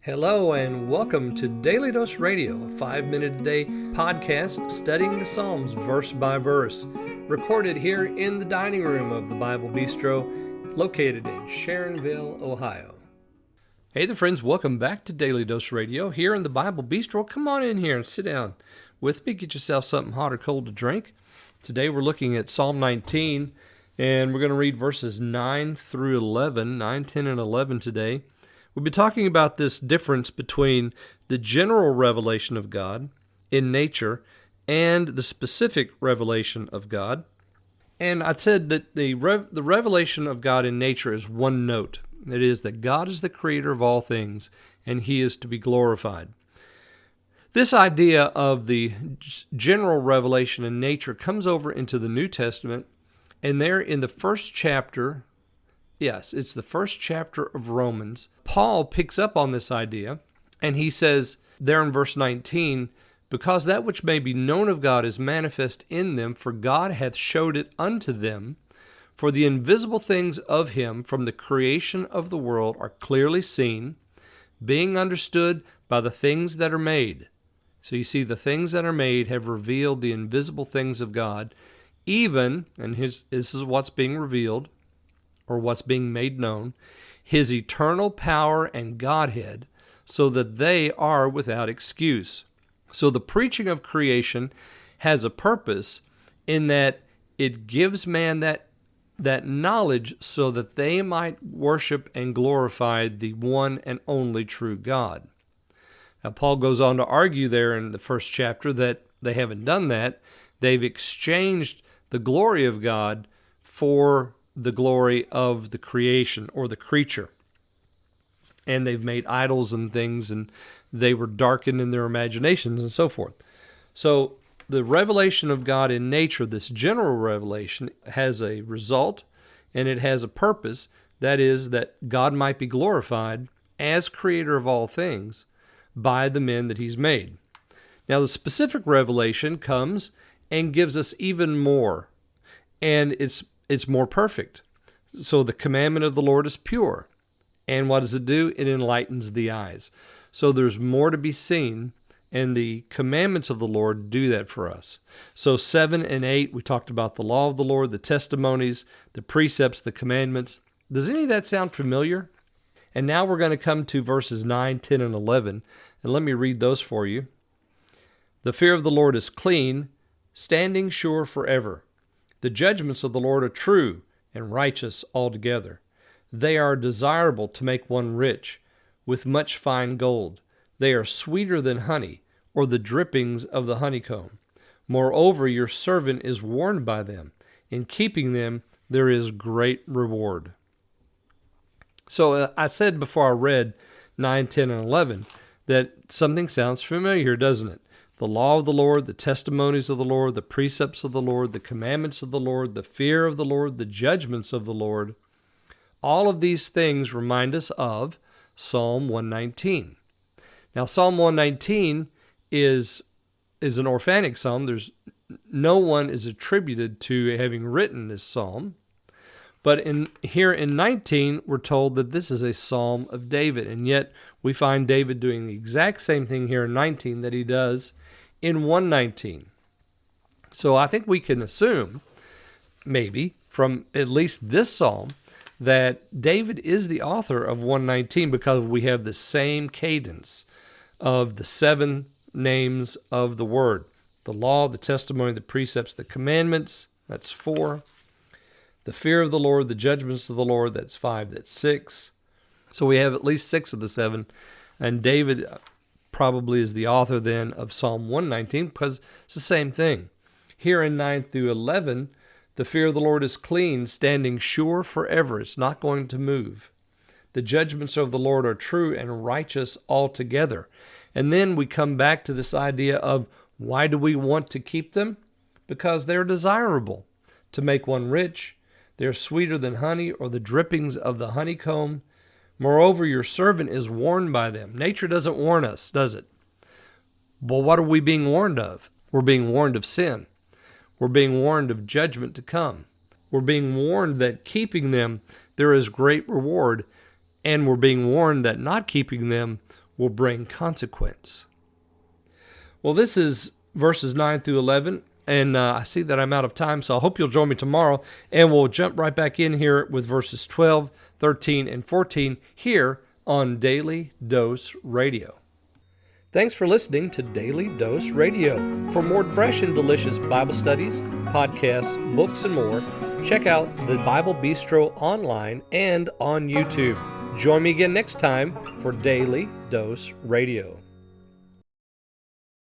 Hello and welcome to Daily Dose Radio, a 5-minute-a-day podcast studying the Psalms verse by verse, recorded here in the dining room of the Bible Bistro, located in Sharonville, Ohio. Hey there friends, welcome back to Daily Dose Radio here in the Bible Bistro. Come on in here and sit down with me, get yourself something hot or cold to drink. Today we're looking at Psalm 19, and we're going to read verses 9 through 11, 9, 10, and 11 today. We'll be talking about this difference between the general revelation of God in nature and the specific revelation of God. And I said that the revelation of God in nature is one note. It is that God is the creator of all things, and He is to be glorified. This idea of the general revelation in nature comes over into the New Testament, and there in the first chapter, yes, it's the first chapter of Romans, Paul picks up on this idea, and he says there in verse 19, "Because that which may be known of God is manifest in them, for God hath showed it unto them. For the invisible things of Him from the creation of the world are clearly seen, being understood by the things that are made." So you see, the things that are made have revealed the invisible things of God, even, and this is what's being revealed, or what's being made known, His eternal power and Godhead, so that they are without excuse. So the preaching of creation has a purpose in that it gives man that knowledge so that they might worship and glorify the one and only true God. Now Paul goes on to argue there in the first chapter that they haven't done that. They've exchanged the glory of God for the glory of the creation or the creature. And they've made idols and things, and they were darkened in their imaginations and so forth. So the revelation of God in nature, this general revelation, has a result and it has a purpose. That is that God might be glorified as creator of all things by the men that He's made. Now the specific revelation comes and gives us even more, and it's more perfect. So the commandment of the Lord is pure. And what does it do? It enlightens the eyes. So there's more to be seen, and the commandments of the Lord do that for us. So 7 and 8, we talked about the law of the Lord, the testimonies, the precepts, the commandments. Does any of that sound familiar? And now we're going to come to verses 9, 10, and 11, and let me read those for you. "The fear of the Lord is clean, standing sure forever. The judgments of the Lord are true and righteous altogether. They are desirable to make one rich, with much fine gold. They are sweeter than honey, or the drippings of the honeycomb. Moreover, your servant is warned by them. In keeping them, there is great reward." So I said before I read 9, 10, and 11 that something sounds familiar, doesn't it? The law of the Lord, the testimonies of the Lord, the precepts of the Lord, the commandments of the Lord, the fear of the Lord, the judgments of the Lord. All of these things remind us of Psalm 119. Now, Psalm 119 is an orphanic psalm. No one is attributed to having written this psalm. But here in 19, we're told that this is a psalm of David, and yet we find David doing the exact same thing here in 19 that he does in 119. So I think we can assume, maybe, from at least this psalm, that David is the author of 119 because we have the same cadence of the 7 names of the Word. The law, the testimony, the precepts, the commandments, that's 4. The fear of the Lord, the judgments of the Lord, that's 5, that's 6. So we have at least 6 of the 7, and David probably is the author then of Psalm 119 because it's the same thing. Here in 9 through 11, the fear of the Lord is clean, standing sure forever. It's not going to move. The judgments of the Lord are true and righteous altogether. And then we come back to this idea of why do we want to keep them? Because they're desirable to make one rich. They're sweeter than honey or the drippings of the honeycomb. Moreover, your servant is warned by them. Nature doesn't warn us, does it? Well, what are we being warned of? We're being warned of sin. We're being warned of judgment to come. We're being warned that keeping them, there is great reward. And we're being warned that not keeping them will bring consequence. Well, this is verses 9 through 11, and I see that I'm out of time, so I hope you'll join me tomorrow, and we'll jump right back in here with verses 12, 13, and 14 here on Daily Dose Radio. Thanks for listening to Daily Dose Radio. For more fresh and delicious Bible studies, podcasts, books, and more, check out the Bible Bistro online and on YouTube. Join me again next time for Daily Dose Radio.